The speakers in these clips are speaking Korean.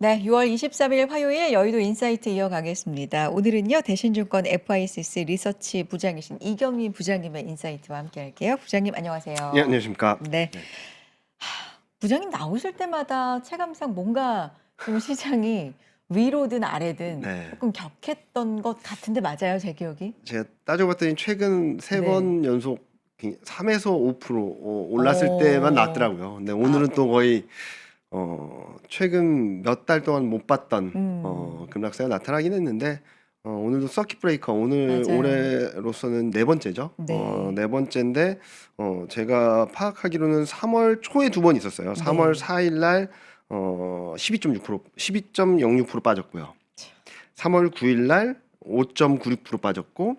네, 6월 23일 화요일 여의도 인사이트 이어가겠습니다. 오늘은요, 대신증권 FICC 리서치 부장이신 이경민 부장님의 인사이트와 함께 할게요. 부장님, 예, 안녕하세요. 안녕하십니까. 네. 네. 부장님 나오실 때마다 체감상 뭔가 좀 시장이 위로든 아래든 네. 조금 격했던 것 같은데 맞아요, 제 기억이? 제가 따져봤더니 최근 세 네. 번 연속 3에서 5% 올랐을 때만 났더라고요. 근데 오늘은 또 거의 최근 몇 달 동안 못 봤던 급락세가 나타나긴 했는데 오늘도 서킷 브레이커 오늘 맞아요. 올해로서는 네 번째죠. 네. 네 번째인데 제가 파악하기로는 3월 초에 두 번 있었어요. 3월 네. 4일 날 12.6% 12.06% 빠졌고요. 3월 9일 날 5.96% 빠졌고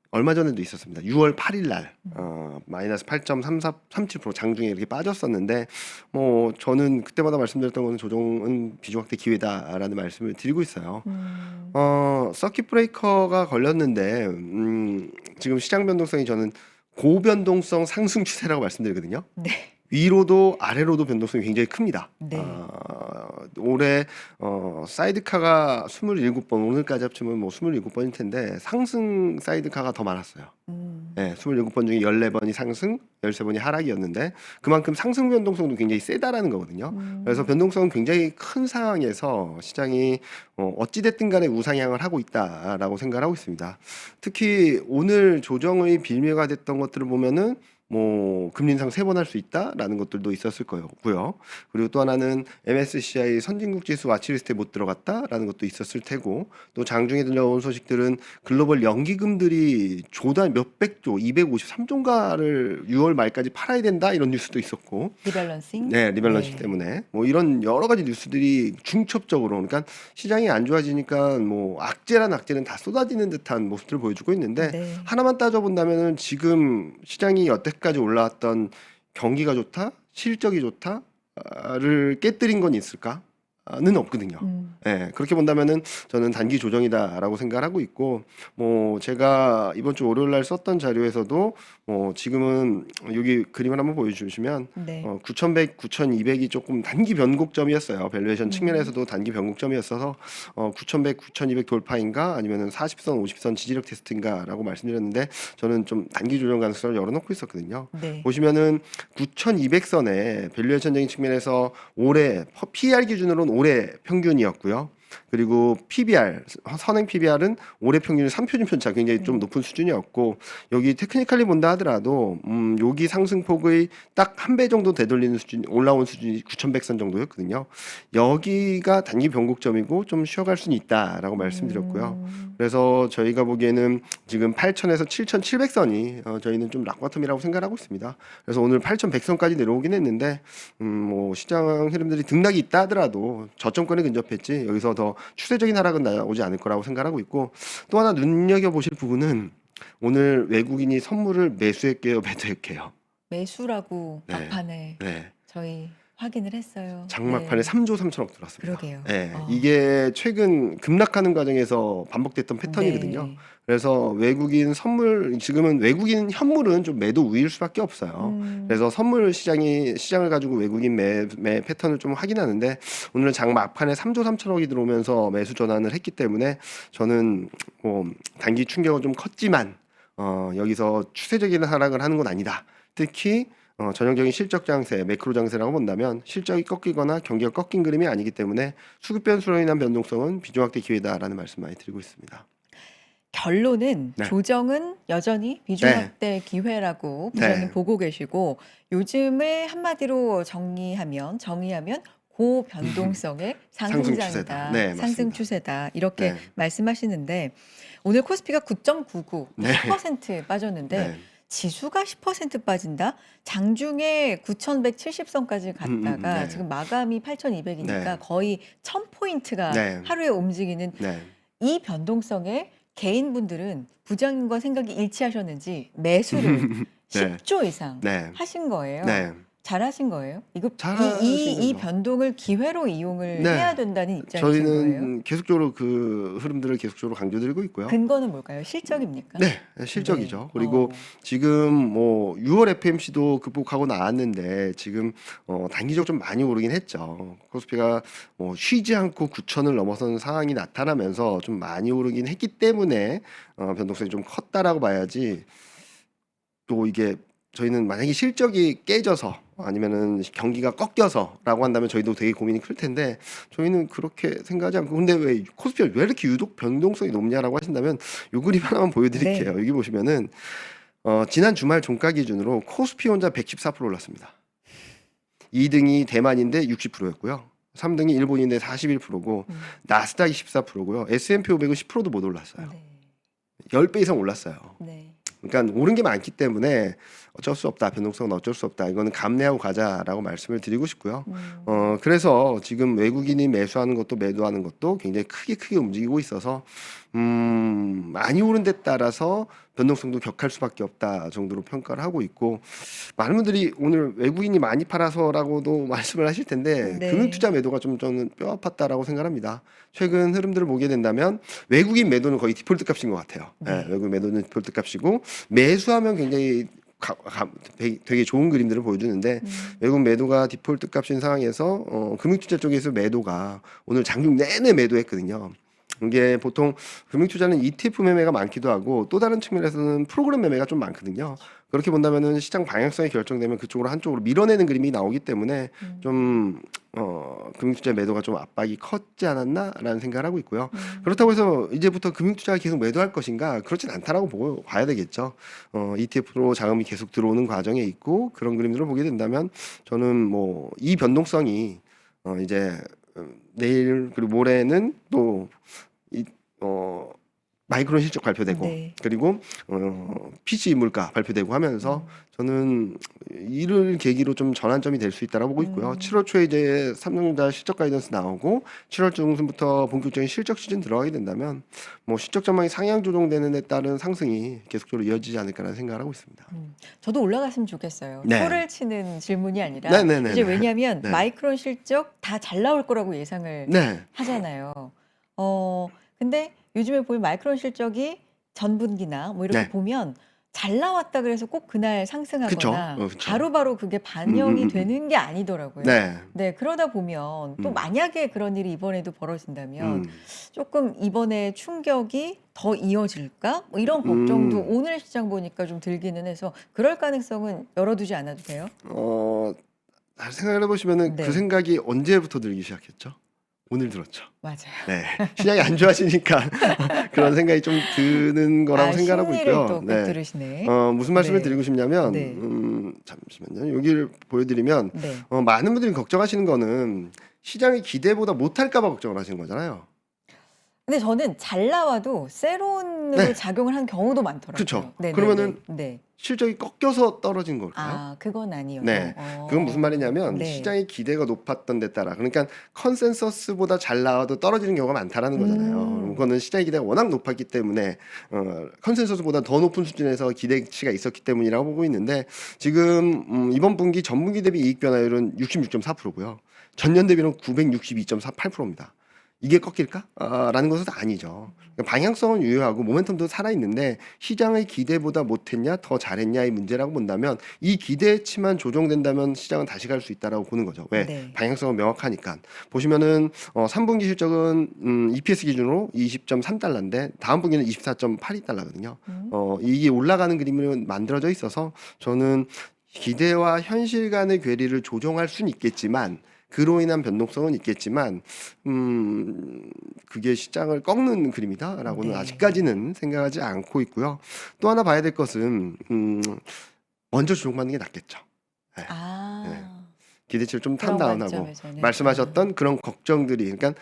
얼마 전에도 있었습니다. 6월 8일 날 마이너스 8.37% 장중에 이렇게 빠졌었는데 뭐 저는 그때마다 말씀드렸던 거는 조정은 비중 확대 기회다라는 말씀을 드리고 있어요. 서킷 브레이커가 걸렸는데 지금 시장 변동성이 저는 고변동성 상승 추세라고 말씀드리거든요. 네. 위로도 아래로도 변동성이 굉장히 큽니다. 네. 올해 사이드카가 27번, 오늘까지 합치면 뭐 27번일 텐데 상승 사이드카가 더 많았어요. 네, 27번 중에 14번이 상승, 13번이 하락이었는데 그만큼 상승 변동성도 굉장히 세다라는 거거든요. 그래서 변동성은 굉장히 큰 상황에서 시장이 어찌됐든 간에 우상향을 하고 있다라고 생각을 하고 있습니다. 특히 오늘 조정의 빌미가 됐던 것들을 보면은 뭐 금리 인상 3번 할 수 있다라는 것들도 있었을 거고요. 그리고 또 하나는 MSCI 선진국 지수 와치리스트에 못 들어갔다라는 것도 있었을 테고, 또 장중에 들려온 소식들은 글로벌 연기금들이 조달 몇백조, 253조인가를 6월 말까지 팔아야 된다 이런 뉴스도 있었고, 리밸런싱? 네, 리밸런싱 네. 때문에 뭐 이런 여러 가지 뉴스들이 중첩적으로, 그러니까 시장이 안 좋아지니까 뭐 악재란 악재는 다 쏟아지는 듯한 모습들을 보여주고 있는데 네. 하나만 따져본다면은 지금 시장이 여태까지 올라왔던 경기가 좋다, 실적이 좋다를 깨뜨린 건 있을까? 는 없거든요. 예, 그렇게 본다면은 저는 단기 조정이다라고 생각을 하고 있고, 뭐 제가 이번 주 월요일 날 썼던 자료에서도 지금은 여기 그림을 한번 보여주시면 네. 9,100, 9,200이 조금 단기 변곡점이었어요. 밸류에이션 측면에서도 단기 변곡점이었어서 9,100, 9,200 돌파인가 아니면은 40선, 50선 지지력 테스트인가라고 말씀드렸는데 저는 좀 단기 조정 가능성을 열어놓고 있었거든요. 네. 보시면은 9,200선에 밸류에이션적인 측면에서 올해 PER 기준으로는 올해 평균이었고요. 그리고 PBR, 선행 PBR은 올해 평균이 3표준 편차 굉장히 좀 높은 수준이었고, 여기 테크니컬리 본다 하더라도 여기 상승폭의 딱 한 배 정도 되돌리는 수준, 올라온 수준이 9,100선 정도였거든요. 여기가 단기 변곡점이고 좀 쉬어갈 수는 있다라고 말씀드렸고요. 그래서 저희가 보기에는 지금 8,000에서 7,700선이 저희는 좀 락바텀이라고 생각하고 있습니다. 그래서 오늘 8,100선까지 내려오긴 했는데 뭐 시장 흐름들이 등락이 있다 하더라도 저점권에 근접했지 여기서 더 추세적인 하락은 나오지 않을 거라고 생각하고 있고, 또 하나 눈여겨보실 부분은 오늘 외국인이 선물을 매수했게요, 매도했게요? 매수라고 네. 막판에 네. 저희 확인을 했어요. 장막판에 네. 3조 3천억 들어왔습니다. 그러게요. 네, 이게 최근 급락하는 과정에서 반복됐던 패턴이거든요. 네. 그래서 외국인 선물, 지금은 외국인 현물은 좀 매도 우위일 수밖에 없어요. 그래서 선물 시장을 가지고 외국인 매 패턴을 좀 확인하는데 오늘은 장막판에 3조 3천억이 들어오면서 매수 전환을 했기 때문에 저는 뭐 단기 충격은 좀 컸지만 여기서 추세적인 하락을 하는 건 아니다. 특히 전형적인 실적 장세, 매크로 장세라고 본다면 실적이 꺾이거나 경기가 꺾인 그림이 아니기 때문에 수급 변수로 인한 변동성은 비중 확대 기회다라는 말씀 많이 드리고 있습니다. 결론은 네. 조정은 여전히 비중 네. 확대 기회라고 부장님 네. 보고 계시고, 요즘을 한마디로 정의하면 고변동성의 상승 상승장이다, 추세다. 네, 상승 맞습니다. 추세다 이렇게 네. 말씀하시는데, 오늘 코스피가 9.99, 네. 10% 빠졌는데 네. 지수가 10% 빠진다? 장중에 9,170선까지 갔다가 네. 지금 마감이 8,200이니까 네. 거의 1,000포인트가 네. 하루에 움직이는 네. 이 변동성에 개인분들은 부장님과 생각이 일치하셨는지 매수를 네. 10조 이상 네. 하신 거예요. 네. 잘하신 거예요? 이거 잘하신 이 거죠. 변동을 기회로 이용을 네. 해야 된다는 입장이신 거예요? 저희는 계속적으로 그 흐름들을 계속적으로 강조드리고 있고요. 근거는 뭘까요? 실적입니까? 네, 실적이죠. 네. 그리고 지금 뭐 6월 FMC도 극복하고 나왔는데 지금 단기적으로 좀 많이 오르긴 했죠. 코스피가 쉬지 않고 9천을 넘어서는 상황이 나타나면서 좀 많이 오르긴 했기 때문에 변동성이 좀 컸다라고 봐야지. 또 이게 저희는 만약에 실적이 깨져서 아니면은 경기가 꺾여서라고 한다면 저희도 되게 고민이 클 텐데 저희는 그렇게 생각하지 않고 근데 왜 코스피가 왜 이렇게 유독 변동성이 높냐라고 하신다면 요 그림 하나만 보여드릴게요. 네. 여기 보시면은 지난 주말 종가 기준으로 코스피 혼자 114% 올랐습니다. 2등이 대만인데 60%였고요. 3등이 일본인데 41%고 나스닥이 14%고요. S&P 500은 10%도 못 올랐어요. 네. 10배 이상 올랐어요. 네. 그러니까 오른 게 많기 때문에 어쩔 수 없다. 변동성은 어쩔 수 없다. 이거는 감내하고 가자라고 말씀을 드리고 싶고요. 그래서 지금 외국인이 매수하는 것도 매도하는 것도 굉장히 크게 움직이고 있어서 많이 오른 데 따라서 변동성도 격할 수밖에 없다 정도로 평가를 하고 있고 많은 분들이 오늘 외국인이 많이 팔아서라고도 말씀을 하실 텐데 네. 금융투자 매도가 좀 저는 뼈 아팠다라고 생각합니다. 최근 흐름들을 보게 된다면 외국인 매도는 거의 디폴트 값인 것 같아요. 네. 네, 외국인 매도는 디폴트 값이고 매수하면 굉장히 되게 좋은 그림들을 보여주는데 외국 매도가 디폴트 값인 상황에서 금융투자 쪽에서 매도가 오늘 장중 내내 매도했거든요. 이게 보통 금융투자는 ETF 매매가 많기도 하고 또 다른 측면에서는 프로그램 매매가 좀 많거든요. 그렇게 본다면은 시장 방향성이 결정되면 그쪽으로 한쪽으로 밀어내는 그림이 나오기 때문에 좀 금융투자 매도가 좀 압박이 컸지 않았나라는 생각을 하고 있고요. 그렇다고 해서 이제부터 금융투자가 계속 매도할 것인가 그렇진 않다라고 보고 봐야 되겠죠. ETF로 자금이 계속 들어오는 과정에 있고 그런 그림들을 보게 된다면 저는 뭐 이 변동성이 이제 내일 그리고 모레는 또 마이크론 실적 발표되고 네. 그리고 PC 물가 발표되고 하면서 저는 이를 계기로 좀 전환점이 될 수 있다라고 보고 있고요. 7월 초에 이제 삼성전자 실적 가이던스 나오고 7월 중순부터 본격적인 실적 시즌 들어가게 된다면 뭐 실적 전망이 상향 조정되는 데 따른 상승이 계속적으로 이어지지 않을까라는 생각을 하고 있습니다. 저도 올라갔으면 좋겠어요. 네. 표를 치는 질문이 아니라 네네네. 이제 왜냐하면 네. 마이크론 실적 다 잘 나올 거라고 예상을 네. 하잖아요. 근데 요즘에 보면 마이크론 실적이 전분기나 뭐 이렇게 네. 보면 잘 나왔다 그래서 꼭 그날 상승하거나 그쵸. 바로바로 그게 반영이 되는 게 아니더라고요. 네. 네, 그러다 보면 또 만약에 그런 일이 이번에도 벌어진다면 조금 이번에 충격이 더 이어질까? 뭐 이런 걱정도 오늘 시장 보니까 좀 들기는 해서 그럴 가능성은 열어두지 않아도 돼요? 잘 생각을 해보시면은 네. 그 생각이 언제부터 들기 시작했죠? 오늘 들었죠. 맞아요. 네. 시장이 안 좋아지니까 그런 생각이 좀 드는 거라고 생각하고 심리를 있고요. 또 네. 들으시네. 무슨 말씀을 네. 드리고 싶냐면, 네. 잠시만요. 여기를 보여드리면, 네. 많은 분들이 걱정하시는 거는 시장의 기대보다 못할까봐 걱정을 하시는 거잖아요. 근데 저는 잘 나와도 세론으로 네. 작용을 하는 경우도 많더라고요. 그쵸. 네, 그러면은 네. 실적이 꺾여서 떨어진 걸까요? 아, 그건 아니어서. 네. 그건 무슨 말이냐면 네. 시장의 기대가 높았던 데 따라 그러니까 컨센서스보다 잘 나와도 떨어지는 경우가 많다라는 거잖아요. 그거는 시장의 기대가 워낙 높았기 때문에 컨센서스보다 더 높은 수준에서 기대치가 있었기 때문이라고 보고 있는데 지금 이번 분기 전분기 대비 이익 변화율은 66.4%고요. 전년 대비는 962.48%입니다. 이게 꺾일까? 라는 것은 아니죠. 방향성은 유효하고 모멘텀도 살아있는데 시장의 기대보다 못했냐 더 잘했냐의 문제라고 본다면 이 기대치만 조정된다면 시장은 다시 갈 수 있다라고 보는 거죠. 왜? 네. 방향성은 명확하니까. 보시면은 3분기 실적은 EPS 기준으로 20.3달러인데 다음 분기는 24.82달러거든요. 이게 올라가는 그림으로 만들어져 있어서 저는 기대와 현실 간의 괴리를 조정할 수는 있겠지만 그로 인한 변동성은 있겠지만 그게 시장을 꺾는 그림이다라고는 네. 아직까지는 생각하지 않고 있고요. 또 하나 봐야 될 것은 먼저 조정받는 게 낫겠죠. 네. 아. 기대치를 좀 그런 탐다운하고 관점에서는. 말씀하셨던 그런 걱정들이 그러니까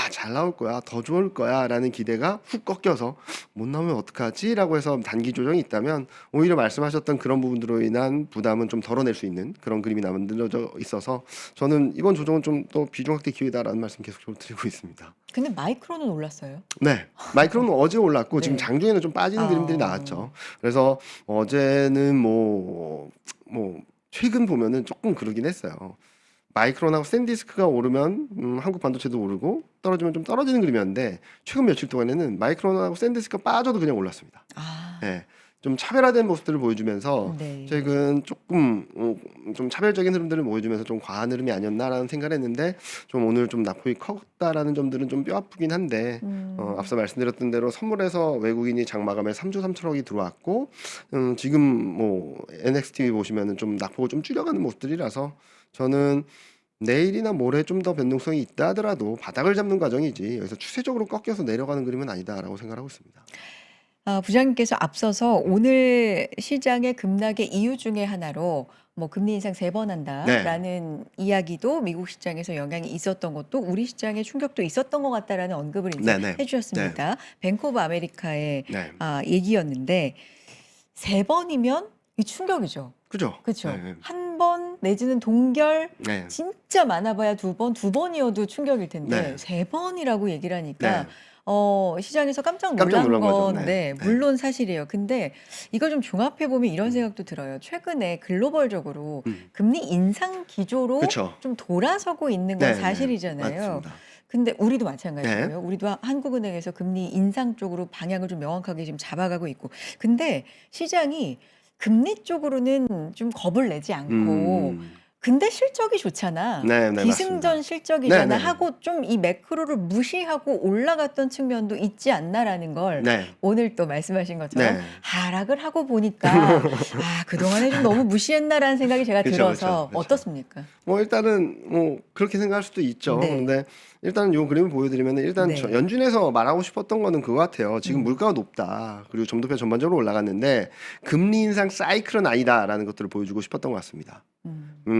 잘 나올 거야 더 좋을 거야라는 기대가 훅 꺾여서 못 나오면 어떡하지라고 해서 단기 조정이 있다면 오히려 말씀하셨던 그런 부분들로 인한 부담은 좀 덜어낼 수 있는 그런 그림이 만들어져 있어서 저는 이번 조정은 좀 더 비중 확대 기회다라는 말씀 계속적으로 드리고 있습니다. 근데 마이크론은 올랐어요. 네, 마이크론은 어제 올랐고 네. 지금 장중에는 좀 빠지는 아. 그림들이 나왔죠. 그래서 어제는 뭐 최근 보면은 조금 그러긴 했어요. 마이크론하고 샌디스크가 오르면 한국 반도체도 오르고 떨어지면 좀 떨어지는 그림이었는데 최근 며칠 동안에는 마이크론하고 샌디스크가 빠져도 그냥 올랐습니다. 아. 예. 좀 차별화된 모습들을 보여주면서 네. 최근 조금 좀 차별적인 흐름들을 보여주면서 좀 과한 흐름이 아니었나라는 생각을 했는데 좀 오늘 좀 낙폭이 컸다라는 점들은 좀 뼈아프긴 한데 앞서 말씀드렸던 대로 선물에서 외국인이 장마감에 3조 3천억이 들어왔고 지금 뭐 NXT 보시면은 좀 낙폭을 좀 줄여가는 모습들이라서 저는 내일이나 모레 좀 더 변동성이 있다 하더라도 바닥을 잡는 과정이지 여기서 추세적으로 꺾여서 내려가는 그림은 아니다라고 생각하고 있습니다. 부장님께서 앞서서 오늘 시장의 급락의 이유 중에 하나로 뭐 금리 인상 3번 네. 한다라는 이야기도 미국 시장에서 영향이 있었던 것도 우리 시장에 충격도 있었던 것 같다라는 언급을 이제 네네. 해 주셨습니다. 뱅크 오브 아메리카의 네. 얘기였는데 3번이면 이 충격이죠. 그죠? 그쵸? 네. 한 번 내지는 동결 네. 진짜 많아봐야 2번, 2번이어도 충격일 텐데 네. 3번이라고 얘기를 하니까 네. 시장에서 깜짝 깜짝 놀란 놀란 거죠. 건 네. 네, 네. 물론 사실이에요. 근데 이걸 좀 종합해 보면 이런 생각도 들어요. 최근에 글로벌적으로 금리 인상 기조로 그쵸. 좀 돌아서고 있는 건 네, 네. 사실이잖아요. 맞습니다. 근데 우리도 네. 마찬가지고요. 우리도 한국은행에서 금리 인상 쪽으로 방향을 좀 명확하게 지금 잡아가고 있고. 근데 시장이 금리 쪽으로는 좀 겁을 내지 않고 음. 근데 실적이 좋잖아. 네, 네, 기승전 맞습니다. 실적이잖아 네, 네. 하고 좀 이 매크로를 무시하고 올라갔던 측면도 있지 않나라는 걸 네. 오늘 또 말씀하신 것처럼 네. 하락을 하고 보니까 그동안에 좀 너무 무시했나라는 생각이 제가 그쵸, 들어서 그쵸. 어떻습니까? 뭐 일단은 뭐 그렇게 생각할 수도 있죠. 네. 근데 일단 요 그림을 보여드리면 일단 네. 연준에서 말하고 싶었던 거는 그거 같아요. 지금 물가가 높다. 그리고 점도표 전반적으로 올라갔는데 금리 인상 사이클은 아니다라는 것들을 보여주고 싶었던 것 같습니다.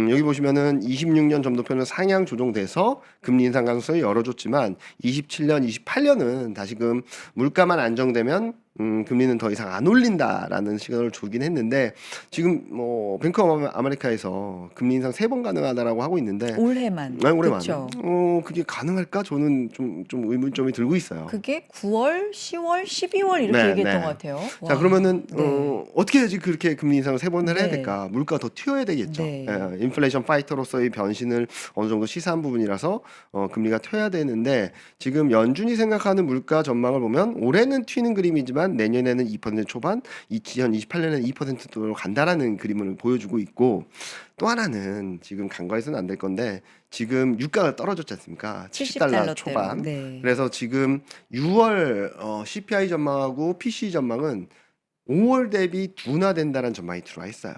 여기 보시면은 26년 점도표는 상향 조정돼서 금리 인상 가능성이 열어줬지만 27년, 28년은 다시금 물가만 안정되면 금리는 더 이상 안 올린다라는 시각을 주긴 했는데 지금 뭐 뱅크 오브 아메리카에서 금리 인상 3번 가능하다라고 하고 있는데 올해만. 올해만 그쵸? 그게 가능할까? 저는 좀 의문점이 들고 있어요. 그게 9월, 10월, 12월 이렇게 네, 얘기했던 네. 것 같아요. 자 와. 그러면은 네. 어떻게 해야지 그렇게 금리 인상을 3번을 해야 네. 될까? 물가 더 튀어야 되겠죠. 네. 인플레이션 파이터로서의 변신을 어느 정도 시사한 부분이라서 금리가 튀어야 되는데 지금 연준이 생각하는 물가 전망을 보면 올해는 튀는 그림이지만 내년에는 2% 초반, 2028년에는 2%로 간다라는 그림을 보여주고 있고 또 하나는 지금 간과해서는 안 될 건데 지금 유가가 떨어졌지 않습니까? $70 초반. 네. 그래서 지금 6월 CPI 전망하고 PCE 전망은 5월 대비 둔화된다는 전망이 들어와 있어요.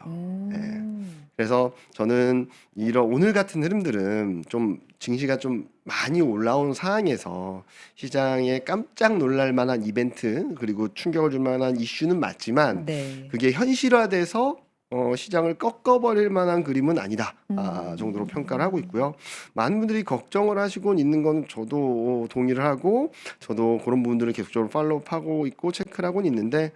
그래서 저는 이런 오늘 같은 흐름들은 좀 증시가 좀 많이 올라온 상황에서 시장에 깜짝 놀랄 만한 이벤트 그리고 충격을 줄 만한 이슈는 맞지만 네. 그게 현실화돼서 시장을 꺾어버릴 만한 그림은 아니다 정도로 평가를 하고 있고요. 많은 분들이 걱정을 하시고 있는 건 저도 동의를 하고 저도 그런 부분들을 계속적으로 팔로우하고 있고 체크를 하고 있는데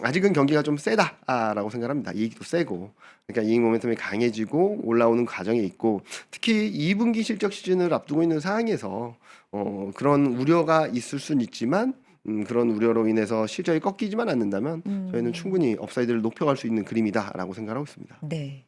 아직은 경기가 좀 세다라고 생각합니다. 이익도 세고 그러니까 이익 모멘텀이 강해지고 올라오는 과정에 있고 특히 2분기 실적 시즌을 앞두고 있는 상황에서 그런 우려가 있을 수는 있지만 그런 우려로 인해서 실적이 꺾이지만 않는다면 저희는 충분히 업사이드를 높여갈 수 있는 그림이다라고 생각하고 있습니다. 네.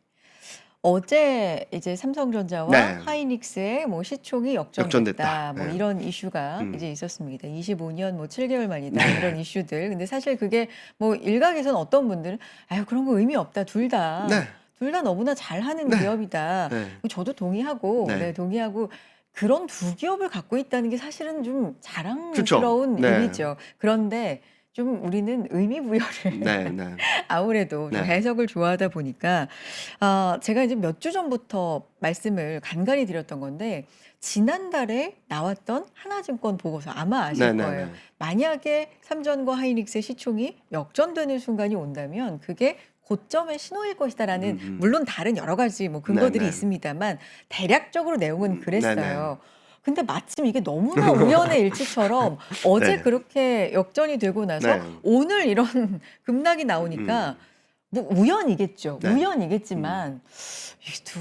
어제 이제 삼성전자와 네. 하이닉스의 뭐 시총이 역전됐다. 역전됐다. 뭐 네. 이런 이슈가 이제 있었습니다. 25년 뭐 7개월 만이다 네. 이런 이슈들. 근데 사실 그게 뭐 일각에서는 어떤 분들은 아유 그런 거 의미 없다. 둘 다. 네. 둘 다 너무나 잘하는 네. 기업이다. 네. 저도 동의하고 네. 동의하고 그런 두 기업을 갖고 있다는 게 사실은 좀 그쵸. 자랑스러운 네. 일이죠. 그런데 좀 우리는 의미 부여를 네, 네. 아무래도 좀 네. 해석을 좋아하다 보니까 제가 이제 몇 주 전부터 말씀을 간간히 드렸던 건데 지난달에 나왔던 하나증권 보고서 아마 아실 네, 네, 거예요. 네. 만약에 삼전과 하이닉스의 시총이 역전되는 순간이 온다면 그게 고점의 신호일 것이다라는 물론 다른 여러 가지 뭐 근거들이 네네. 있습니다만 대략적으로 내용은 그랬어요. 네네. 근데 마침 이게 너무나 우연의 일치처럼 어제 네. 그렇게 역전이 되고 나서 네. 오늘 이런 급락이 나오니까 뭐 우연이겠죠. 네. 우연이겠지만 이게 또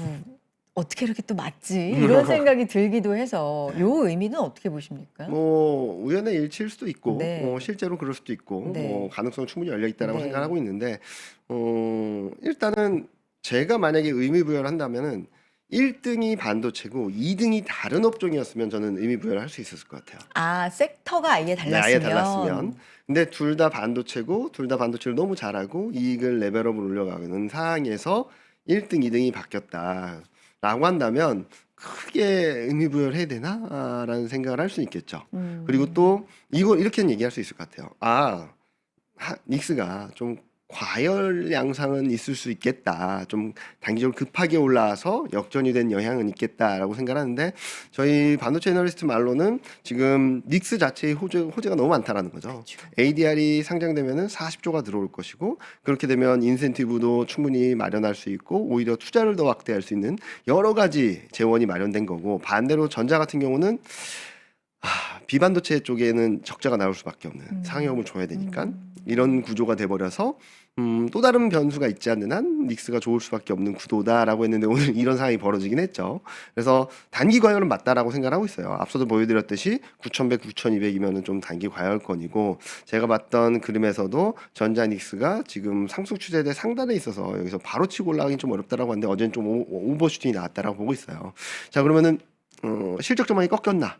어떻게 이렇게 또 맞지? 이런 생각이 들기도 해서 요 의미는 어떻게 보십니까? 뭐 우연의 일치일 수도 있고 네. 실제로 그럴 수도 있고 네. 뭐 가능성 충분히 열려 있다라고 네. 생각하고 있는데 일단은 제가 만약에 의미 부여를 한다면은 1등이 반도체고 2등이 다른 업종이었으면 저는 의미 부여를 할 수 있었을 것 같아요. 아, 섹터가 아예 네, 아예 달랐으면. 달랐으면. 근데 둘 다 반도체고 둘 다 반도체를 너무 잘하고 이익을 레벨업을 올려가는 상황에서 1등, 2등이 바뀌었다라고 한다면 크게 의미 부여를 해야 되나? 라는 생각을 할 수 있겠죠. 그리고 또 이걸 이렇게는 얘기할 수 있을 것 같아요. 닉스가 좀 과열 양상은 있을 수 있겠다. 좀 단기적으로 급하게 올라와서 역전이 된 영향은 있겠다라고 생각하는데 저희 반도체 애널리스트 말로는 지금 닉스 자체의 호재가 너무 많다라는 거죠. 그렇죠. ADR이 상장되면은 40조가 들어올 것이고 그렇게 되면 인센티브도 충분히 마련할 수 있고 오히려 투자를 더 확대할 수 있는 여러 가지 재원이 마련된 거고 반대로 전자 같은 경우는 비반도체 쪽에는 적자가 나올 수밖에 없는 상여금을 줘야 되니까 이런 구조가 돼버려서 또 다른 변수가 있지 않는 한 닉스가 좋을 수밖에 없는 구도다라고 했는데 오늘 이런 상황이 벌어지긴 했죠. 그래서 단기 과열은 맞다라고 생각하고 있어요. 앞서도 보여드렸듯이 9,100, 9,200이면은 좀 단기 과열권이고 제가 봤던 그림에서도 전자 닉스가 지금 상승 추세대 상단에 있어서 여기서 바로 치고 올라가긴 좀 어렵다라고 하는데 어제는 좀 오버슈팅이 나왔다라고 보고 있어요. 자 그러면은 실적 전망이 꺾였나?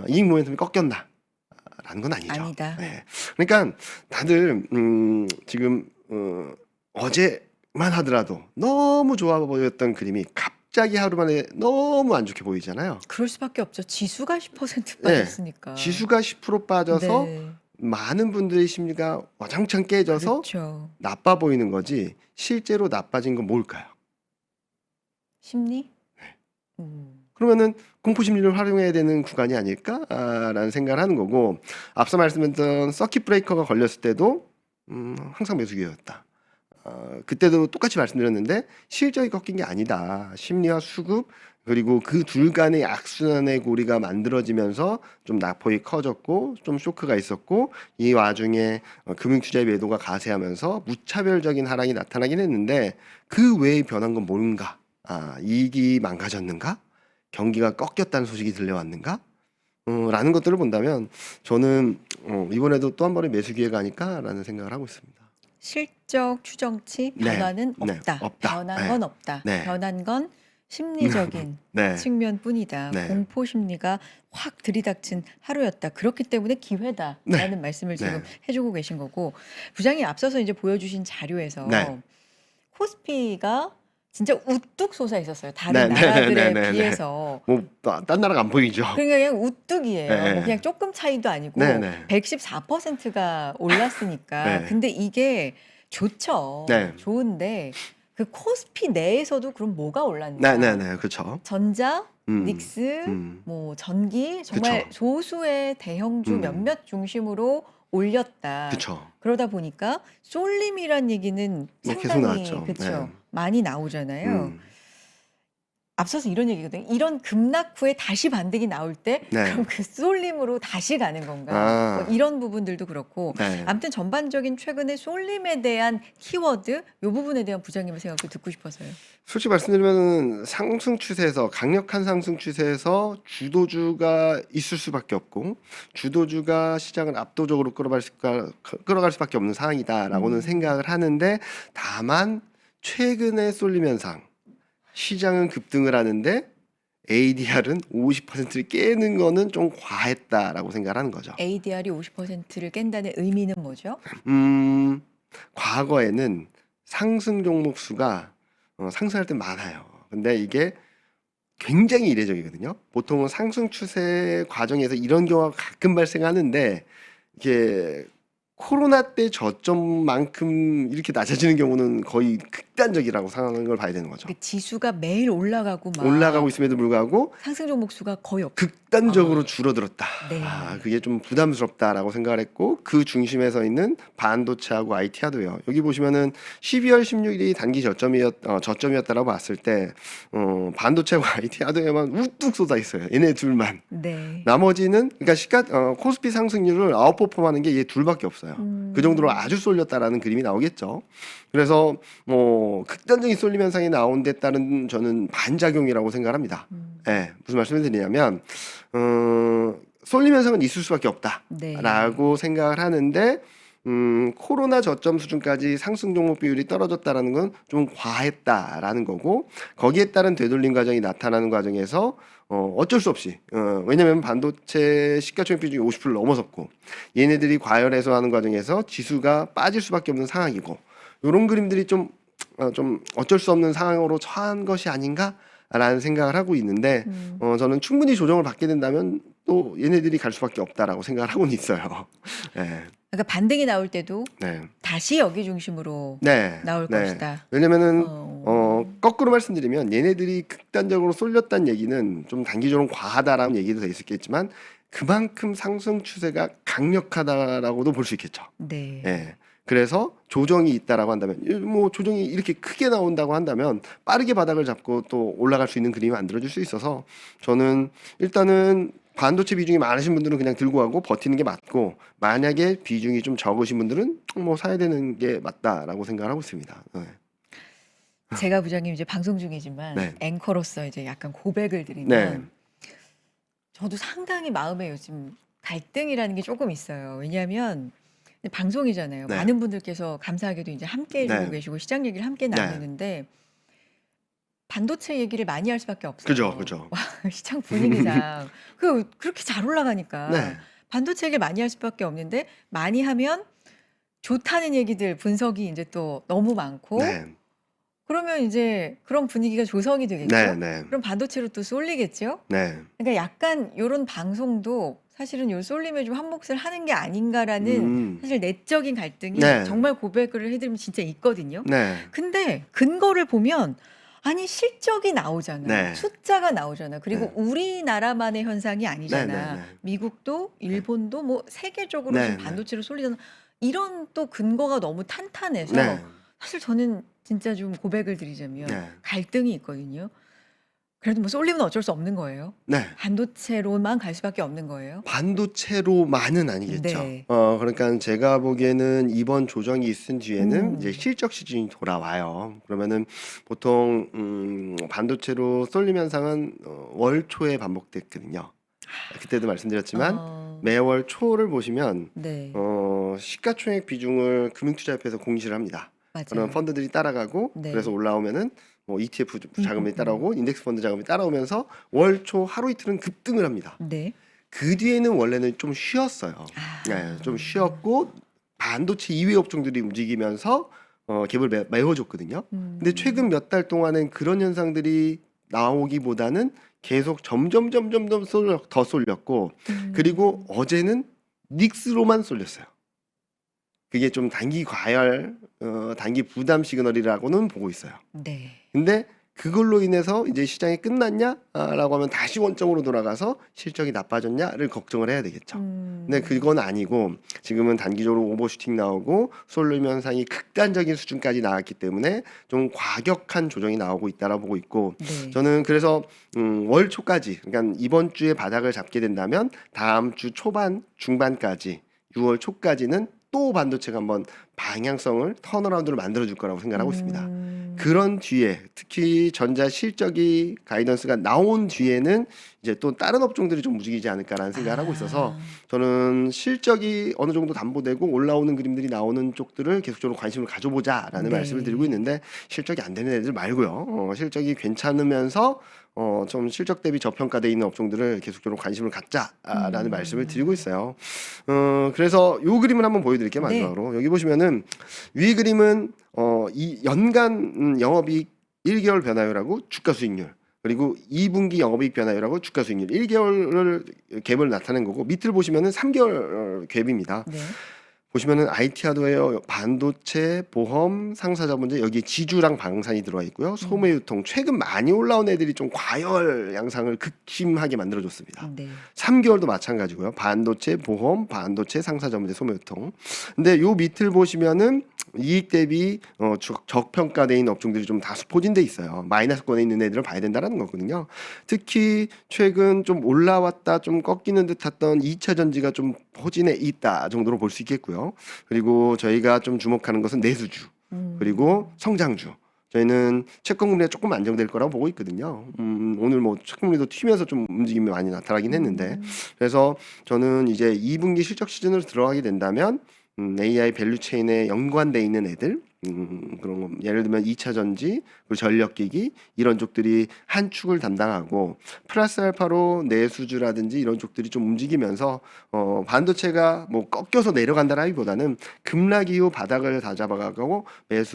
이익 모멘텀이 꺾였나? 라는 건 아니죠. 아니다. 네. 그러니까 다들 지금 어제만 하더라도 너무 좋아 보였던 그림이 갑자기 하루 만에 너무 안 좋게 보이잖아요. 그럴 수밖에 없죠. 지수가 10% 네. 빠졌으니까. 지수가 10% 빠져서 네. 많은 분들의 심리가 와장창 깨져서 그렇죠. 나빠 보이는 거지 실제로 나빠진 건 뭘까요? 심리? 네. 음. 그러면은 공포 심리를 활용해야 되는 구간이 아닐까라는 생각을 하는 거고 앞서 말씀드렸던 서킷 브레이커가 걸렸을 때도 항상 매수기였다. 그때도 똑같이 말씀드렸는데 실적이 꺾인 게 아니다. 심리와 수급 그리고 그 둘 간의 악순환의 고리가 만들어지면서 좀 낙폭이 커졌고 좀 쇼크가 있었고 이 와중에 금융투자의 매도가 가세하면서 무차별적인 하락이 나타나긴 했는데 그 외에 변한 건 뭔가? 이익이 망가졌는가? 경기가 꺾였다는 소식이 들려왔는가? 라는 것들을 본다면 저는 이번에도 또 한 번의 매수 기회가 아닐까라는 생각을 하고 있습니다. 실적 추정치 네. 변화는 네. 없다. 없다. 변한 네. 건 없다. 네. 변한 건 심리적인 네. 측면뿐이다. 네. 공포 심리가 확 들이닥친 하루였다. 그렇기 때문에 기회다라는 네. 말씀을 네. 지금 해주고 계신 거고 부장이 앞서서 이제 보여주신 자료에서 네. 코스피가 진짜 우뚝 솟아 있었어요. 다른 네, 네, 나라들에 네, 네, 네. 비해서. 딴 나라가 안 보이죠. 그러니까 그냥 우뚝이에요. 네. 뭐 그냥 조금 차이도 아니고 네, 네. 114%가 올랐으니까. 네. 근데 이게 좋죠. 네. 좋은데 그 코스피 내에서도 그럼 뭐가 올랐냐? 네, 그렇죠. 전자, 음, 닉스, 음. 뭐 전기 정말 그쵸. 소수의 대형주 음. 몇몇 중심으로 올렸다. 그렇죠. 그러다 보니까 쏠림이란 얘기는 뭐 계속 상당히 나왔죠. 그쵸 네. 많이 나오잖아요. 음. 앞서서 이런 얘기거든요. 이런 급락 후에 다시 반등이 나올 때 네. 그럼 그 쏠림으로 다시 가는 건가? 아. 뭐 이런 부분들도 그렇고 네. 아무튼 전반적인 최근의 쏠림에 대한 키워드 이 부분에 대한 부장님의 생각도 듣고 싶어서요. 솔직히 말씀드리면 상승 추세에서 강력한 상승 추세에서 주도주가 있을 수밖에 없고 주도주가 시장을 압도적으로 끌어갈 수밖에 없는 상황이다라고는 생각을 하는데 다만 최근의 쏠림 현상 시장은 급등을 하는데 ADR은 50%를 깨는 거는 좀 과했다라고 생각을 하는 거죠. ADR이 50%를 깬다는 의미는 뭐죠? 과거에는 상승 종목 수가 상승할 때 많아요. 근데 이게 굉장히 이례적이거든요. 보통은 상승 추세 과정에서 이런 경우가 가끔 발생하는데 이게 코로나 때 저점만큼 이렇게 낮아지는 경우는 거의 극단적이라고 상황을 봐야 되는 거죠. 그 지수가 매일 올라가고 막 올라가고 있음에도 불구하고 상승 종목 수가 거의 없. 극단적으로 줄어들었다. 네. 그게 좀 부담스럽다라고 생각을 했고 그 중심에 서 있는 반도체하고 IT 하드웨어. 여기 보시면은 12월 16일이 단기 저점이었다라고 봤을 때 반도체하고 IT 하드웨어만 우뚝 쏟아 있어요. 얘네 둘만. 네. 나머지는 그러니까 코스피 상승률을 아웃퍼폼하는 게 얘 둘밖에 없어요. 그 정도로 아주 쏠렸다라는 그림이 나오겠죠. 그래서 뭐 극단적인 쏠림 현상이 나온 데 따른 저는 반작용이라고 생각합니다. 네, 무슨 말씀을 드리냐면 쏠림 현상은 있을 수밖에 없다라고 네. 생각을 하는데 코로나 저점 수준까지 상승 종목 비율이 떨어졌다라는 건 좀 과했다라는 거고 거기에 따른 되돌림 과정이 나타나는 과정에서 어쩔 수 없이 왜냐면 반도체 시가총액 비중이 50%를 넘어섰고 얘네들이 과열 해소하는 과정에서 지수가 빠질 수밖에 없는 상황이고 요런 그림들이 좀 어쩔 수 없는 상황으로 처한 것이 아닌가라는 생각을 하고 있는데 저는 충분히 조정을 받게 된다면 또 얘네들이 갈 수밖에 없다라고 생각을 하고는 있어요. 네. 그러니까 반등이 나올 때도 네. 다시 여기 중심으로 네. 나올 네. 것이다. 왜냐면은 어. 거꾸로 말씀드리면 얘네들이 극단적으로 쏠렸다는 얘기는 좀 단기적으로 과하다라는 얘기도 될 수 있겠지만 그만큼 상승 추세가 강력하다라고도 볼 수 있겠죠. 네. 예. 그래서 조정이 있다라고 한다면 뭐 조정이 이렇게 크게 나온다고 한다면 빠르게 바닥을 잡고 또 올라갈 수 있는 그림을 만들어줄 수 있어서 저는 일단은 반도체 비중이 많으신 분들은 그냥 들고 가고 버티는 게 맞고 만약에 비중이 좀 적으신 분들은 뭐 사야 되는 게 맞다라고 생각을 하고 있습니다. 네. 제가 부장님 이제 방송 중이지만 네. 앵커로서 이제 약간 고백을 드리면 네. 저도 상당히 마음에 요즘 갈등이라는 게 조금 있어요. 왜냐하면 방송이잖아요. 네. 많은 분들께서 감사하게도 이제 함께 해주고 네. 계시고 시장 얘기를 함께 네. 나누는데 반도체 얘기를 많이 할 수밖에 없어요. 그죠, 그죠. 시장 분위기상 그렇게 잘 올라가니까 네. 반도체 얘기를 많이 할 수밖에 없는데 많이 하면 좋다는 얘기들 분석이 이제 또 너무 많고 네. 그러면 이제 그런 분위기가 조성이 되겠죠. 네. 네. 그럼 반도체로 또 쏠리겠죠. 네. 그러니까 약간 요런 방송도 사실은 요 쏠림에 좀 한몫을 하는 게 아닌가라는 사실 내적인 갈등이 네. 정말 고백을 해드리면 진짜 있거든요. 네. 근데 근거를 보면 아니 실적이 나오잖아. 네. 숫자가 나오잖아. 그리고 네. 우리나라만의 현상이 아니잖아. 네, 네, 네. 미국도 일본도 뭐 세계적으로 네, 지금 네. 반도체로 쏠리잖아. 이런 또 근거가 너무 탄탄해서 네. 사실 저는 진짜 좀 고백을 드리자면 네. 갈등이 있거든요. 그래도 뭐 쏠리면 어쩔 수 없는 거예요. 네. 반도체로만 갈 수밖에 없는 거예요. 반도체로만은 아니겠죠. 네. 그러니까 제가 보기에는 이번 조정이 있은 뒤에는 이제 음. 실적 시즌이 돌아와요. 그러면은 보통 반도체로 쏠림 현상은 월 초에 반복됐거든요. 그때도 말씀드렸지만 어, 매월 초를 보시면 네, 시가총액 비중을 금융투자협회에서 공시를 합니다. 그런 맞아요. 펀드들이 따라가고 네. 그래서 올라오면은 뭐 ETF 자금이 음. 따라오고 인덱스 펀드 자금이 따라오면서 월 초 하루 이틀은 급등을 합니다. 네. 그 뒤에는 원래는 좀 쉬었어요. 아. 네, 좀 쉬었고 반도체 이외 업종들이 움직이면서 갭을 메워줬거든요. 근데 최근 몇 달 동안은 그런 현상들이 나오기보다는 계속 점점 더 쏠렸고 그리고 어제는 닉스로만 쏠렸어요. 그게 좀 단기 과열, 단기 부담 시그널이라고는 보고 있어요. 네. 근데 그걸로 인해서 이제 시장이 끝났냐? 라고 하면 다시 원점으로 돌아가서 실적이 나빠졌냐를 걱정을 해야 되겠죠. 근데 그건 아니고 지금은 단기적으로 오버슈팅 나오고 쏠림 현상이 극단적인 수준까지 나왔기 때문에 좀 과격한 조정이 나오고 있다라고 보고 있고 네. 저는 그래서 월 초까지 그러니까 이번 주에 바닥을 잡게 된다면 다음 주 초반 중반까지 6월 초까지는 또 반도체가 한번 방향성을 턴어라운드를 만들어줄 거라고 생각하고 있습니다. 그런 뒤에 특히 전자 실적이 가이던스가 나온 뒤에는 이제 또 다른 업종들이 좀 움직이지 않을까라는 생각을 하고 있어서 저는 실적이 어느 정도 담보되고 올라오는 그림들이 나오는 쪽들을 계속적으로 관심을 가져보자라는 네. 말씀을 드리고 있는데 실적이 안 되는 애들 말고요. 실적이 괜찮으면서 좀 실적 대비 저평가돼 있는 업종들을 계속적으로 관심을 갖자라는 말씀을 드리고 있어요. 그래서 요 그림을 한번 보여드릴게요. 마지막으로 여기 보시면은 위 그림은 이 연간 영업이익 1개월 변화율하고 주가 수익률 그리고 2분기 영업이익 변화율하고 주가 수익률 1개월을 갭을 나타낸 거고 밑을 보시면은 3개월 갭입니다. 네. 보시면은 IT 하드웨어, 반도체, 보험, 상사자본재 여기 지주랑 방산이 들어와 있고요. 소매유통 최근 많이 올라온 애들이 좀 과열 양상을 극심하게 만들어줬습니다. 네. 3개월도 마찬가지고요. 반도체, 보험, 반도체, 상사자본재, 소매유통. 근데 요 밑을 보시면은 이익 대비 적평가돼 있는 업종들이 좀 다수 포진돼 있어요. 마이너스권에 있는 애들을 봐야 된다는 거거든요. 특히 최근 좀 올라왔다 좀 꺾이는 듯했던 2차 전지가 좀 포진해 있다 정도로 볼 수 있겠고요. 그리고 저희가 좀 주목하는 것은 내수주 그리고 성장주. 저희는 채권금리가 조금 안정될 거라고 보고 있거든요. 오늘 뭐 채권금리도 튀면서 좀 움직임이 많이 나타나긴 했는데 그래서 저는 이제 2분기 실적 시즌으로 들어가게 된다면 AI 밸류 체인에 연관돼 있는 애들, 그런 거 예를 들면 2차 전지, 그리고 전력기기 이런 쪽들이 한 축을 담당하고 플러스 알파로 내수주라든지 이런 쪽들이 좀 움직이면서 반도체가 뭐 꺾여서 내려간다라기보다는 급락 이후 바닥을 다잡아가고